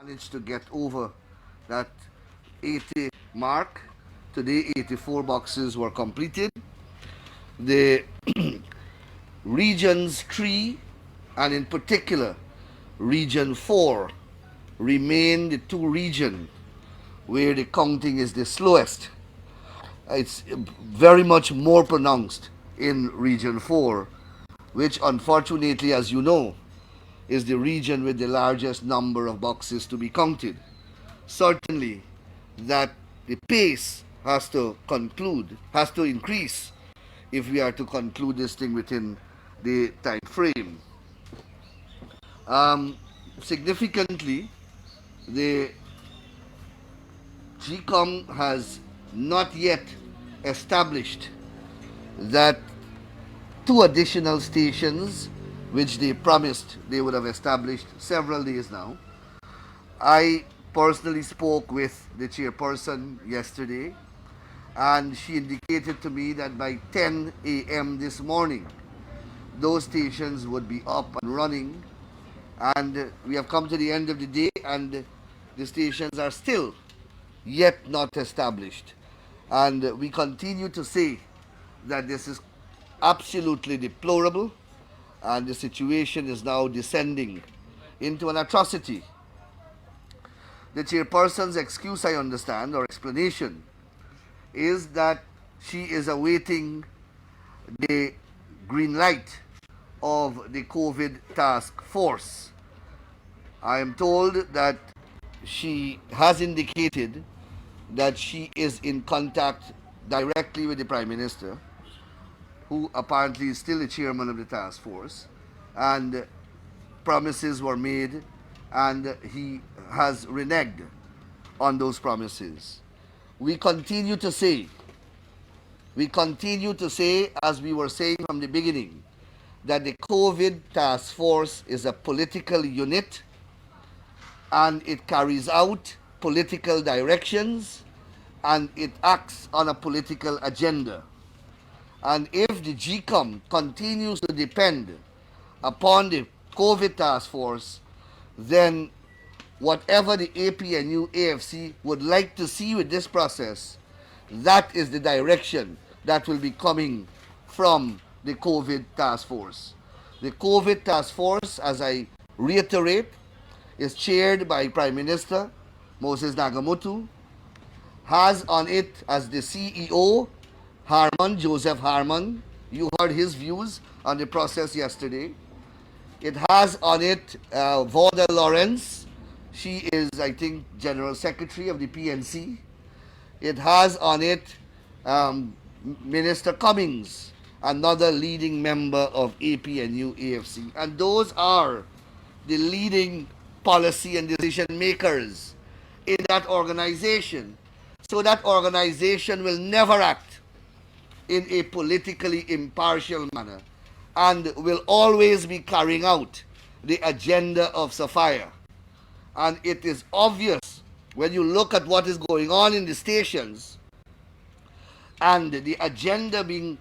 managed to get over that 80 mark. Today, 84 boxes were completed. The regions 3 and in particular region 4 remain the two regions where the counting is the slowest. It's very much more pronounced in region 4, which unfortunately, as you know, is the region with the largest number of boxes to be counted. Certainly, that the pace has to increase if we are to conclude this thing within the time frame. Um, Significantly, the GCOM has not yet established that two additional stations, which they promised they would have established several days now. I personally spoke with the chairperson yesterday, and she indicated to me that by 10 a.m. this morning, those stations would be up and running. And we have come to the end of the day, and the stations are still yet not established. And we continue to say that this is absolutely deplorable, and the situation is now descending into an atrocity. The chairperson's excuse, I understand, or explanation, is that she is awaiting the green light of the COVID task force. I am told that she has indicated that she is in contact directly with the Prime Minister, who apparently is still the chairman of the task force, and promises were made, and he has reneged on those promises. We continue to say, as we were saying from the beginning, that the COVID task force is a political unit and it carries out political directions and it acts on a political agenda. And if the GCOM continues to depend upon the COVID task force, then whatever the APNU AFC would like to see with this process, that is the direction that will be coming from the COVID task force. The COVID task force, as I reiterate, is chaired by Prime Minister Moses Nagamutu, has on it as the CEO Harman, Joseph Harman. You heard his views on the process yesterday. It has on it Vorda Lawrence. She is, I think, General Secretary of the PNC. It has on it Minister Cummings, another leading member of APNU AFC. And those are the leading policy and decision makers in that organization. So that organization will never act in a politically impartial manner and will always be carrying out the agenda of Sapphire. And it is obvious when you look at what is going on in the stations and the agenda being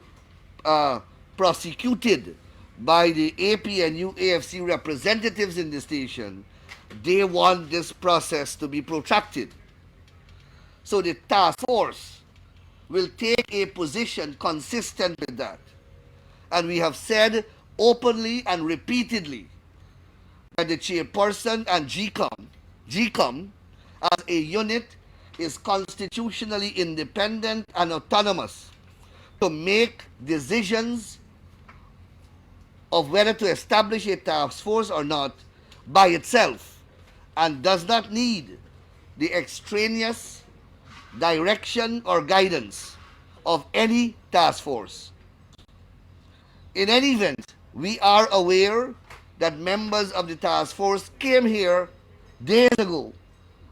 prosecuted by the APNU AFC representatives in the station, they want this process to be protracted. So the task force will take a position consistent with that. And we have said openly and repeatedly that the chairperson and GCOM as a unit is constitutionally independent and autonomous to make decisions of whether to establish a task force or not by itself and does not need the extraneous direction or guidance of any task force. In any event, we are aware that members of the task force came here days ago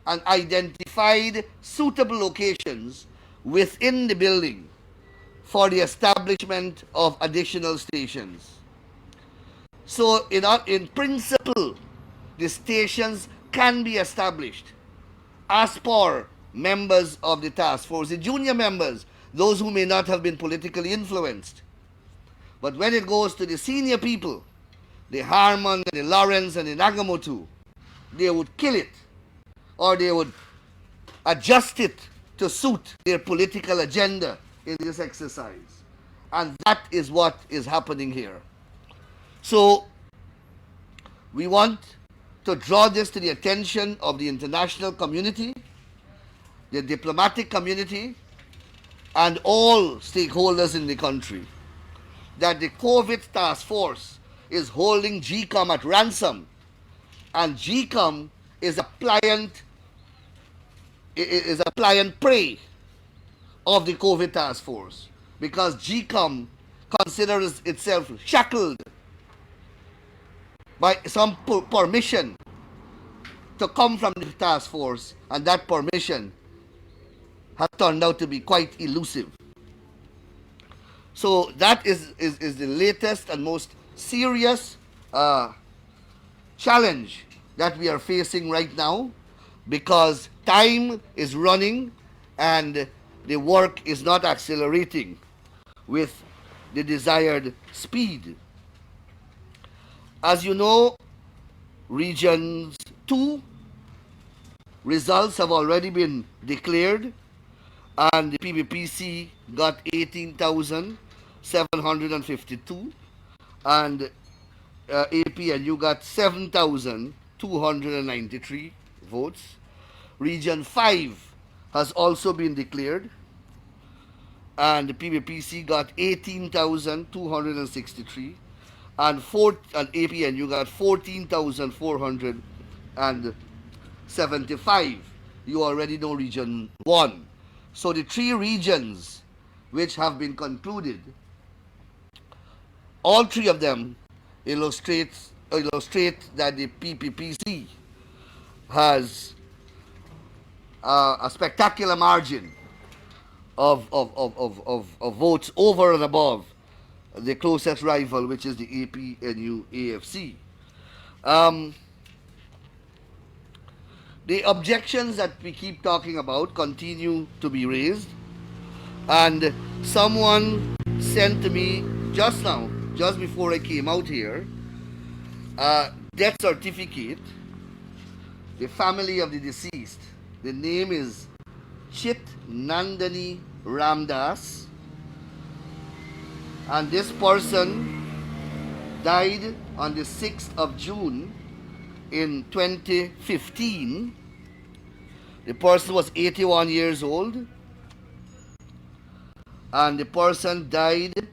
and identified suitable locations within the building for the establishment of additional stations. So in principle, the stations can be established as per members of the task force, the junior members, those who may not have been politically influenced. But when it goes to the senior people, the Harman, and the Lawrence, and the Nagamoto, they would kill it or they would adjust it to suit their political agenda in this exercise. And that is what is happening here. So we want to draw this to the attention of the international community, the diplomatic community, and all stakeholders in the country, that the COVID task force is holding GCOM at ransom, and GCOM is a pliant prey of the COVID task force, because GCOM considers itself shackled by some permission to come from the task force, and that permission has turned out to be quite elusive. So that is the latest and most serious challenge that we are facing right now, because time is running and the work is not accelerating with the desired speed. As you know, Regions 2 results have already been declared, and the PBPC got 18,752, and APNU got 7,293 votes. Region 5 has also been declared, and the PBPC got 18,263, and APNU got 14,475. You already know Region 1. So the three regions which have been concluded, all three of them illustrate that the PPPC has a spectacular margin of votes over and above the closest rival, which is the APNU AFC. The objections that we keep talking about continue to be raised, and someone sent to me just now, just before I came out here, a death certificate. The family of the deceased, the name is Chit Nandani Ramdas, and this person died on the 6th of June in 2015. The person was 81 years old, and the person died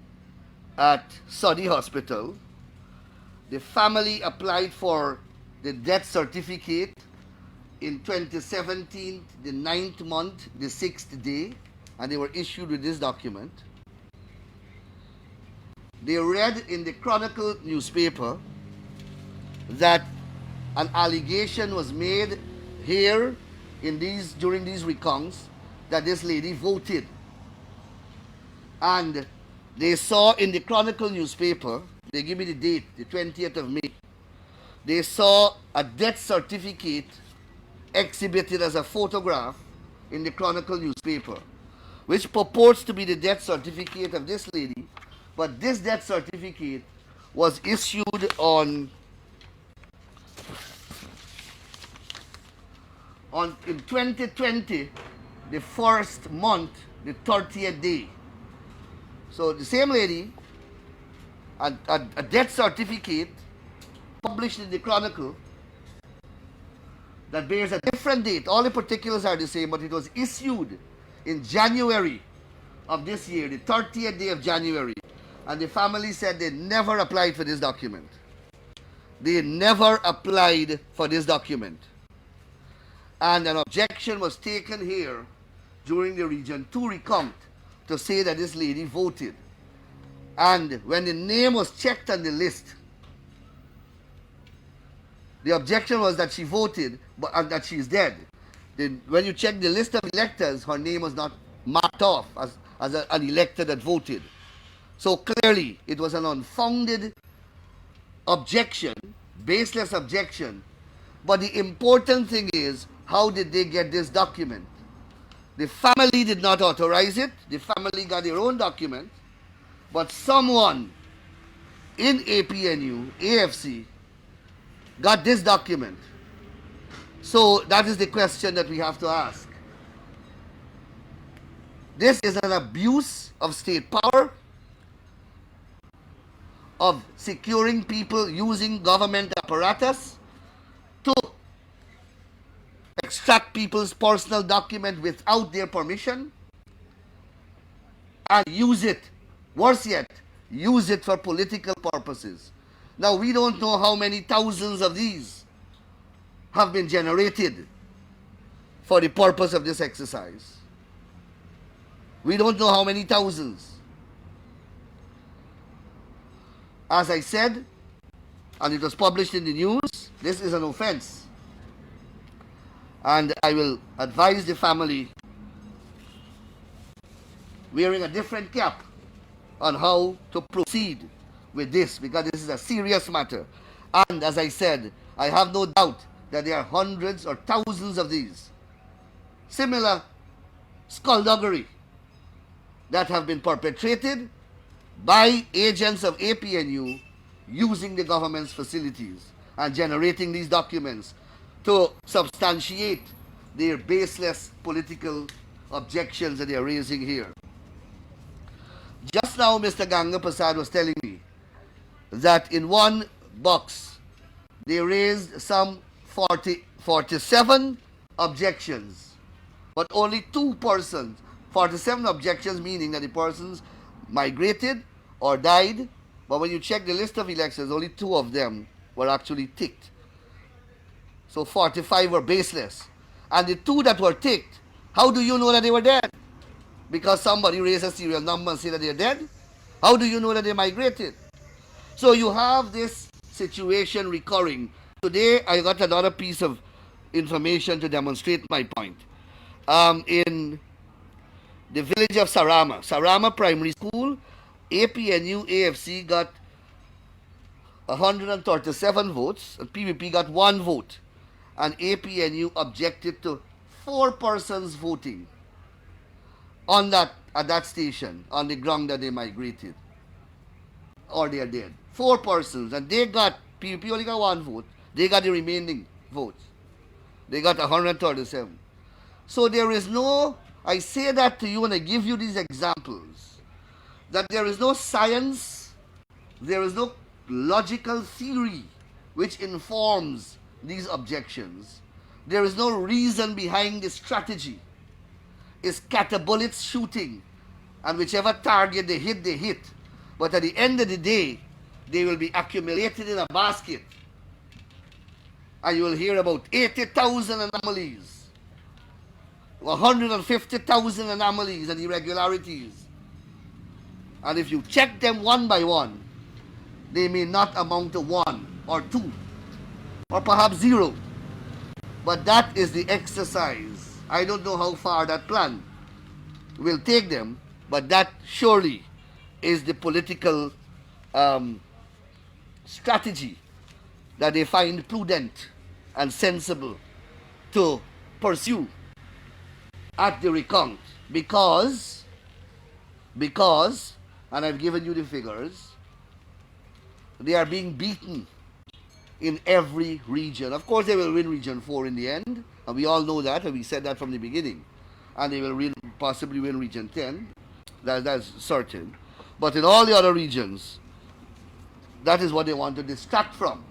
at Saudi Hospital. The family applied for the death certificate in 2017, the 9th month, the 6th day, and they were issued with this document. They read in the Chronicle newspaper that an allegation was made here during these recounts that this lady voted. And they saw in the Chronicle newspaper, they give me the date, the 20th of May, they saw a death certificate exhibited as a photograph in the Chronicle newspaper, which purports to be the death certificate of this lady, but this death certificate was issued in 2020, the first month, the 30th day. So the same lady, a death certificate published in the Chronicle that bears a different date. All the particulars are the same, but it was issued in January of this year, the 30th day of January. And the family said they never applied for this document. They never applied for this document. And an objection was taken here during the Region 2 recount to say that this lady voted. And when the name was checked on the list, the objection was that she voted and that she is dead. Then when you check the list of electors, her name was not marked off as an elector that voted. So clearly, it was an unfounded objection, baseless objection. But the important thing is, how did they get this document? The family did not authorize it. The family got their own document. But someone in APNU, AFC, got this document. So that is the question that we have to ask. This is an abuse of state power, of securing people using government apparatus to extract people's personal document without their permission and use it, worse yet, use it for political purposes. Now, we don't know how many thousands of these have been generated for the purpose of this exercise. We don't know how many thousands. As I said, and it was published in the news, this is an offense. And I will advise the family wearing a different cap on how to proceed with this, because this is a serious matter. And as I said, I have no doubt that there are hundreds or thousands of these similar skullduggery that have been perpetrated by agents of APNU using the government's facilities and generating these documents to substantiate their baseless political objections that they are raising here. Just now, Mr. Ganga Prasad was telling me that in one box they raised some 47 objections, but only 2 persons, 47 objections, meaning that the persons migrated or died, but when you check the list of elections, only 2 of them were actually ticked. So 45 were baseless. And the 2 that were ticked, how do you know that they were dead? Because somebody raised a serial number and said that they're dead? How do you know that they migrated? So you have this situation recurring. Today I got another piece of information to demonstrate my point. In the village of Sarama Primary School, APNU AFC got 137 votes and PVP got 1 vote. And APNU objected to 4 persons voting on at that station on the ground that they migrated or they are dead. 4 persons, and they got, PVP only got 1 vote. They got the remaining votes. They got 137. So there is no, I say that to you and I give you these examples, that there is no science, there is no logical theory which informs these objections. There is no reason behind the strategy. It's catabullets shooting, and whichever target they hit, they hit. But at the end of the day, they will be accumulated in a basket. And you will hear about 80,000 anomalies, 150,000 anomalies and irregularities. And if you check them one by one, they may not amount to 1 or 2 or perhaps 0. But that is the exercise. I don't know how far that plan will take them, but that surely is the political strategy that they find prudent and sensible to pursue at the recount. Because, and I've given you the figures, they are being beaten in every region. Of course, they will win Region 4 in the end, and we all know that, and we said that from the beginning. And they will possibly win Region 10, that's certain. But in all the other regions, that is what they want to distract from.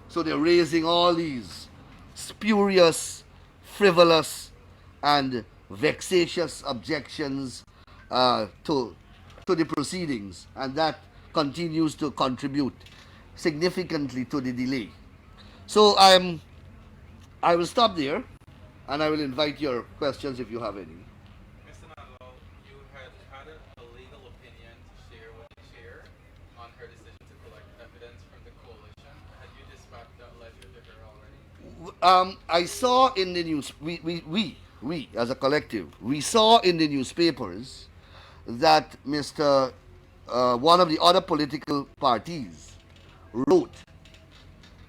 So they're raising all these spurious, frivolous, and vexatious objections to the proceedings, and that continues to contribute significantly to the delay. So I will stop there, and I will invite your questions if you have any. Mr. Nandlall, you had a legal opinion to share what you shared on her decision to collect evidence from the coalition. Had you dispatched that letter to her already? I saw in the news, we as a collective, we saw in the newspapers that Mr. One of the other political parties wrote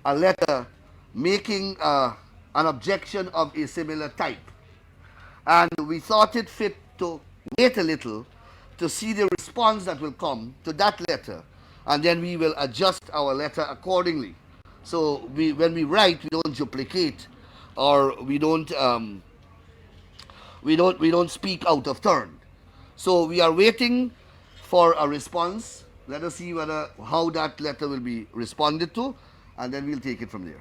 a letter making an objection of a similar type. And we thought it fit to wait a little to see the response that will come to that letter, and then we will adjust our letter accordingly. So when we write, we don't duplicate or we don't speak out of turn. So we are waiting for a response. Let us see whether how that letter will be responded to, and then we'll take it from there.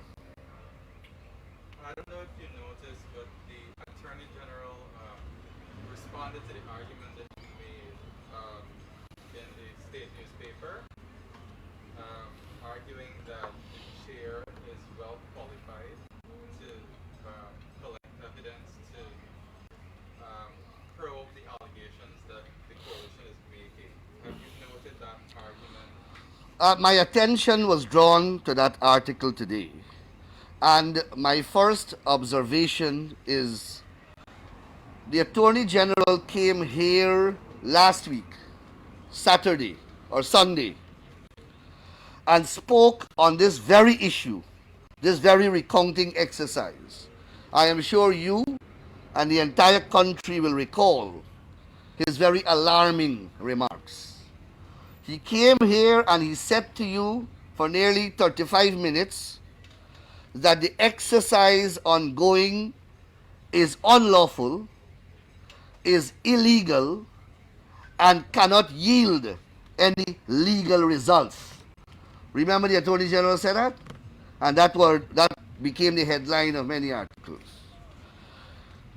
I don't know if you noticed, but the Attorney General responded to the argument that you made in the state newspaper, arguing that the chair is well qualified to collect evidence to probe the allegations that the coalition is making. Have you noted that argument? My attention was drawn to that article today, and my first observation is the Attorney General came here last week, Saturday or Sunday, and spoke on this very issue, this very recounting exercise. I am sure you and the entire country will recall his very alarming remarks. He came here and he said to you for nearly 35 minutes that the exercise ongoing is unlawful, is illegal, and cannot yield any legal results. Remember the Attorney General said that? And that became the headline of many articles.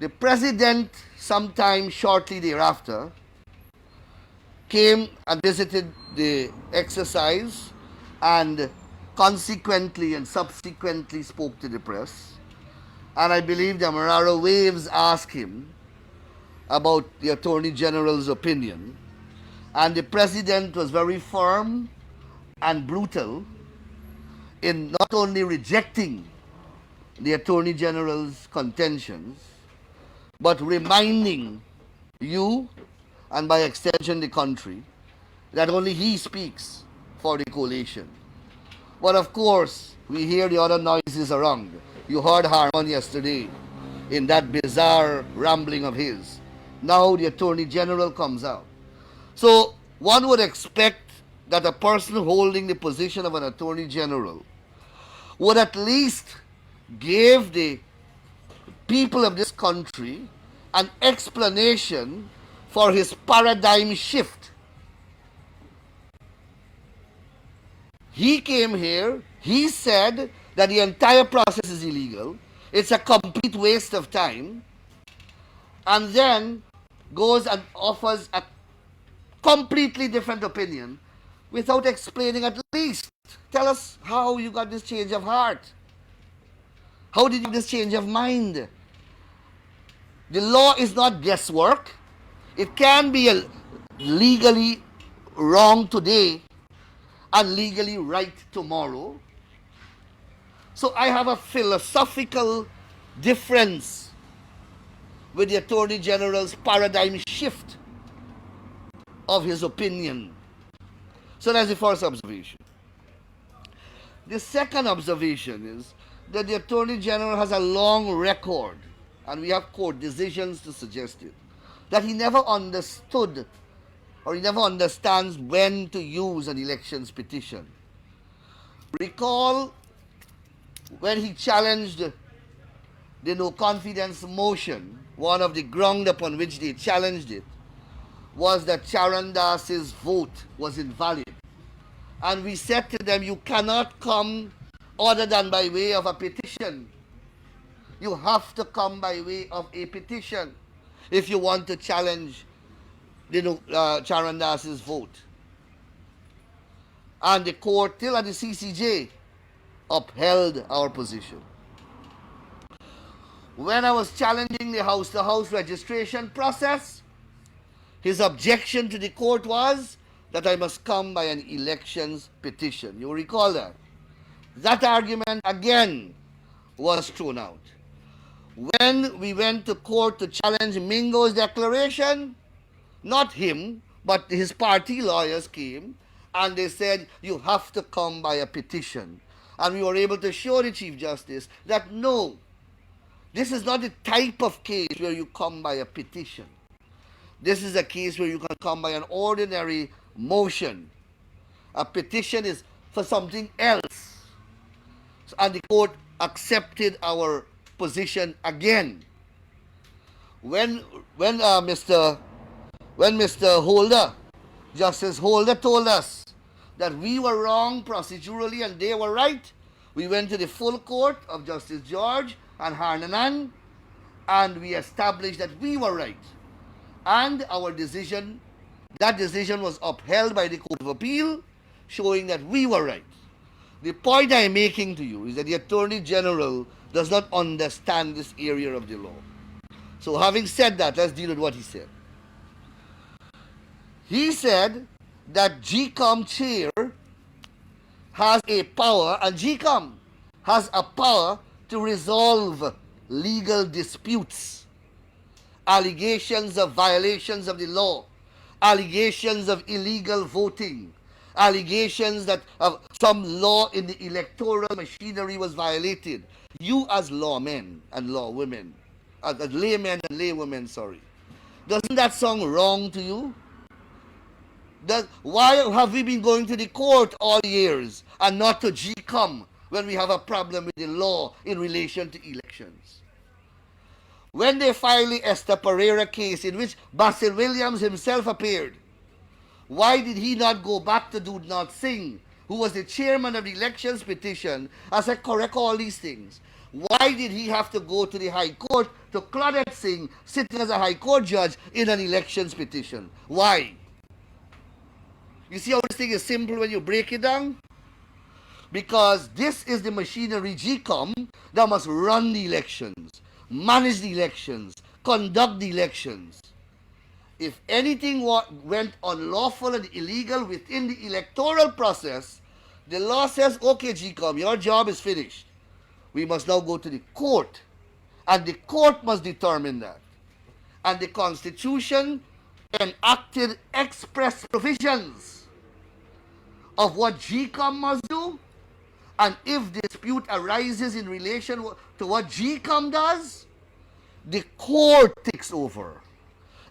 The President, sometime shortly thereafter, came and visited the exercise and consequently and subsequently spoke to the press. And I believe the Amarara Waves asked him about the Attorney General's opinion. And the President was very firm and brutal in not only rejecting the Attorney General's contentions, but reminding you, and by extension the country, that only he speaks for the coalition. But of course, we hear the other noises around. You heard Harmon yesterday in that bizarre rambling of his. Now the Attorney General comes out. So one would expect that a person holding the position of an Attorney General would at least give the people of this country an explanation for his paradigm shift. He came here, he said that the entire process is illegal, it's a complete waste of time, and then goes and offers a completely different opinion without explaining at least. Tell us how you got this change of heart. How did you get this change of mind? The law is not guesswork. It can be legally wrong today and legally right tomorrow. So I have a philosophical difference with the Attorney General's paradigm shift of his opinion. So that's the first observation. The second observation is that the Attorney General has a long record, and we have court decisions to suggest it, that he never understood or he never understands when to use an elections petition. Recall when he challenged the no confidence motion, one of the ground upon which they challenged it was that Charan Das's vote was invalid. And we said to them, you cannot come other than by way of a petition. You have to come by way of a petition if you want to challenge Charan Das's vote. And the court, till at the CCJ, upheld our position. When I was challenging the house-to-house registration process, his objection to the court was that I must come by an elections petition. You recall that? That argument again was thrown out. When we went to court to challenge Mingo's declaration, not him, but his party lawyers came and they said, you have to come by a petition. And we were able to show the Chief Justice that no, this is not the type of case where you come by a petition. This is a case where you can come by an ordinary motion. A petition is for something else. And the court accepted our position again. When when uh, Mr. when Mr. Holder, Justice Holder, told us that we were wrong procedurally and they were right, we went to the full court of Justice George and Harnanan, and we established that we were right. And that decision was upheld by the Court of Appeal, showing that we were right. The point I'm making to you is that the Attorney General does not understand this area of the law. So having said that, let's deal with what he said. He said that GCOM chair has a power, and GCOM has a power to resolve legal disputes, allegations of violations of the law, allegations of illegal voting, allegations that some law in the electoral machinery was violated. You as lawmen and lawwomen, as laymen and laywomen, sorry, doesn't that sound wrong to you? Why have we been going to the court all years and not to GCOM when we have a problem with the law in relation to elections? When they filed the Esther Pereira case in which Basil Williams himself appeared, why did he not go back to Do Not Sing, who was the chairman of the elections petition, and said, correct all these things? Why did he have to go to the High Court to Claudette Singh, sitting as a High Court judge in an elections petition? Why? You see how this thing is simple when you break it down? Because this is the machinery, GCOM, that must run the elections, manage the elections, conduct the elections. If anything went unlawful and illegal within the electoral process, the law says, okay, GCOM, your job is finished. We must now go to the court, and the court must determine that. And the Constitution enacted express provisions of what GCOM must do, and if dispute arises in relation to what GCOM does, the court takes over.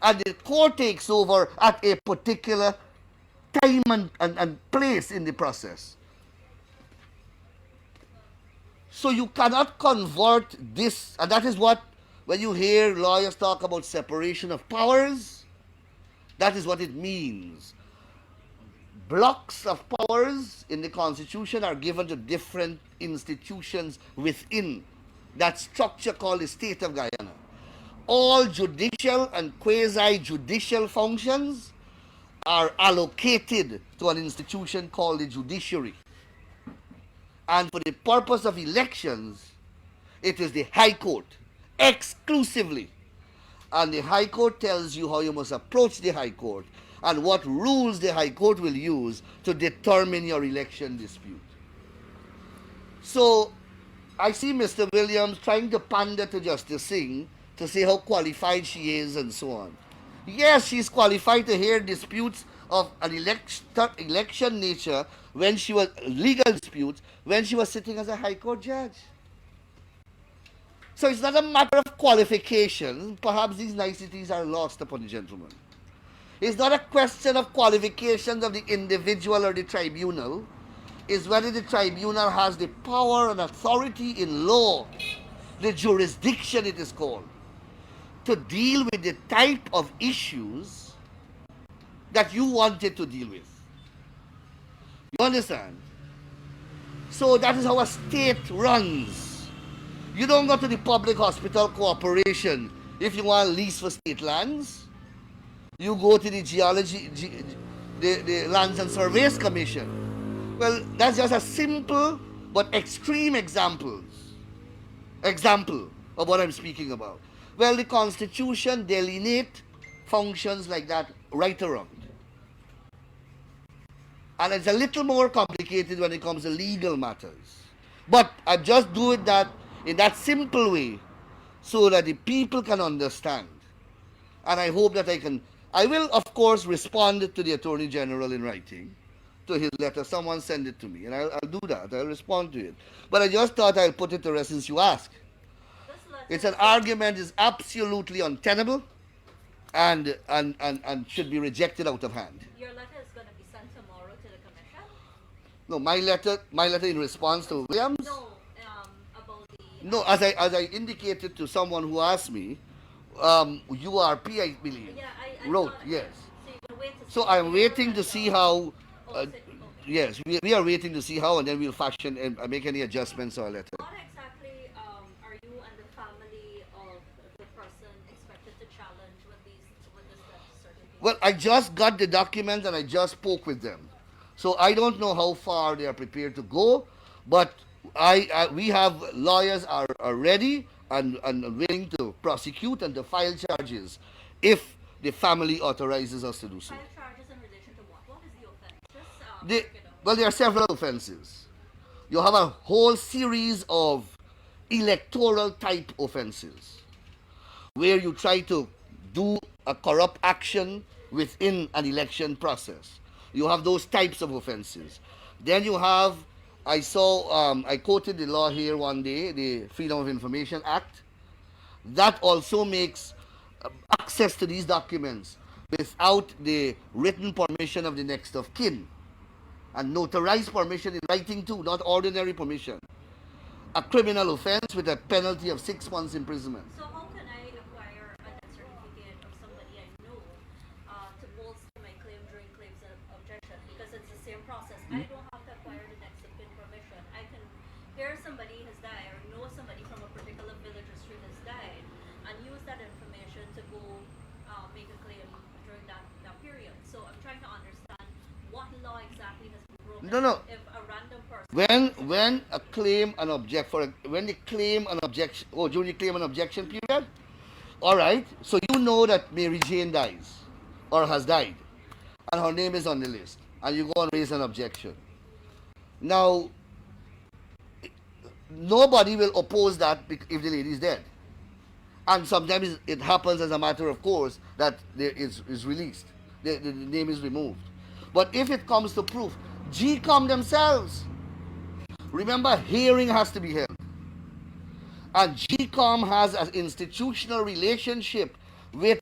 And the court takes over at a particular time and place in the process. So you cannot convert this, and that is what, when you hear lawyers talk about separation of powers, that is what it means. Blocks of powers in the Constitution are given to different institutions within that structure called the state of Guyana. All judicial and quasi-judicial functions are allocated to an institution called the judiciary. And for the purpose of elections, it is the High Court, exclusively. And the High Court tells you how you must approach the High Court and what rules the High Court will use to determine your election dispute. So, I see Mr. Williams trying to pander to Justice Singh to say how qualified she is and so on. Yes, she's qualified to hear disputes of an election nature when she was, legal disputes, when she was sitting as a High Court judge. So it's not a matter of qualification. Perhaps these niceties are lost upon the gentleman. It's not a question of qualifications of the individual or the tribunal. It's whether the tribunal has the power and authority in law, the jurisdiction it is called, to deal with the type of issues that you want it to deal with. You understand? So that is how a state runs. You don't go to the Public Hospital Corporation if you want lease for state lands. You go to the the Lands and Surveys Commission. Well, that's just a simple but extreme example of what I'm speaking about. Well, the Constitution delineates functions like that right around. And it's a little more complicated when it comes to legal matters. But I just do it that in that simple way so that the people can understand. And I hope that I will, of course, respond to the Attorney General in writing, to his letter. Someone send it to me, and I'll do that. I'll respond to it. But I just thought I'll put it to rest since you asked. It's an argument is absolutely untenable and should be rejected out of hand. Your letter is going to be sent tomorrow to the commission? No, my letter in response to Williams? No, about the No, as I indicated to someone who asked me, URP, I believe, Yeah, I wrote, thought, yes. yeah. So you're gonna wait to So see I'm here waiting to and see how, oh, uh, so, okay. yes, we are waiting to see how, and then we'll fashion and make any adjustments or letter. What exactly are you and the family of the person expected to challenge with this death Well, certificate? I just got the documents and I just spoke with them. So I don't know how far they are prepared to go, but we have lawyers are ready and willing to prosecute and to file charges if the family authorizes us to do so. File charges in relation to what? What is the offense? Just They, break it down. well, there are several offenses. You have a whole series of electoral type offenses where you try to do a corrupt action within an election process. You have those types of offenses. Then you have, I quoted the law here one day, the Freedom of Information Act. That also makes access to these documents without the written permission of the next of kin and notarized permission in writing too, not ordinary permission. A criminal offense with a penalty of 6 months imprisonment. So how can I acquire a death certificate of somebody I know to bolster my claim during claims of objection? Because it's the same process. I don't have to acquire the next of kin permission. I can hear somebody has died or know somebody from a particular village or street has died and use that information to go make a claim during that period. So I'm trying to understand what law exactly has been broken. No, no. If a random person When a claim an object for a, when they claim an objection, oh, during the claim an objection period, all right. So you know that Mary Jane dies or has died, and her name is on the list, and you go and raise an objection. Now, nobody will oppose that if the lady is dead, and sometimes it happens as a matter of course that there is released, the name is removed. But if it comes to proof, GCOM themselves, remember, hearing has to be held. And GCOM has an institutional relationship with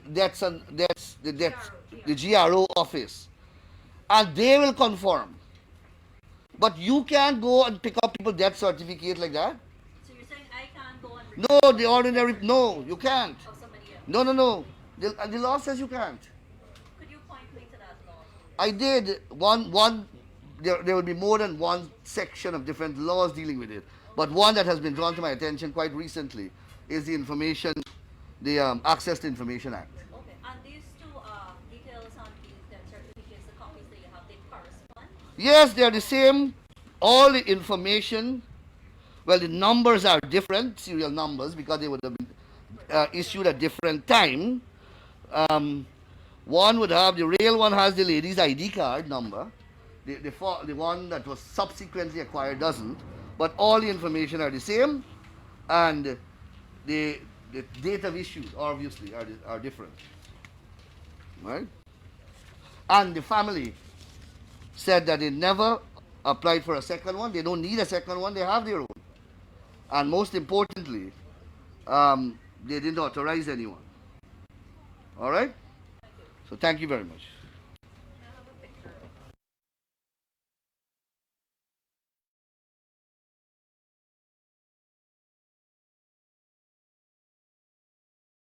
that's the GRO office, and they will confirm. But you can't go and pick up people's death certificate like that. So you're saying I can't go and No, retrieve the a death ordinary, no, you certificate can't. of somebody else? No, no, no. The law says you can't. Could you point me to that law, I please? did one. There will be more than one section of different laws dealing with it. But Okay. one that has been drawn to my attention quite recently is the Access to Information Act. Okay. And these two details on the death certificates, the copies that you have, they correspond? Yes, they are the same. All the information, well, the numbers are different, serial numbers, because they would have been issued at different time. Um, One would have, the real one has the lady's ID card number. The one that was subsequently acquired doesn't. But all the information are the same, and the date of issue obviously are different. Right? And the family said that they never applied for a second one. They don't need a second one. They have their own. And most importantly, they didn't authorize anyone. All right? Thank you. So thank you very much.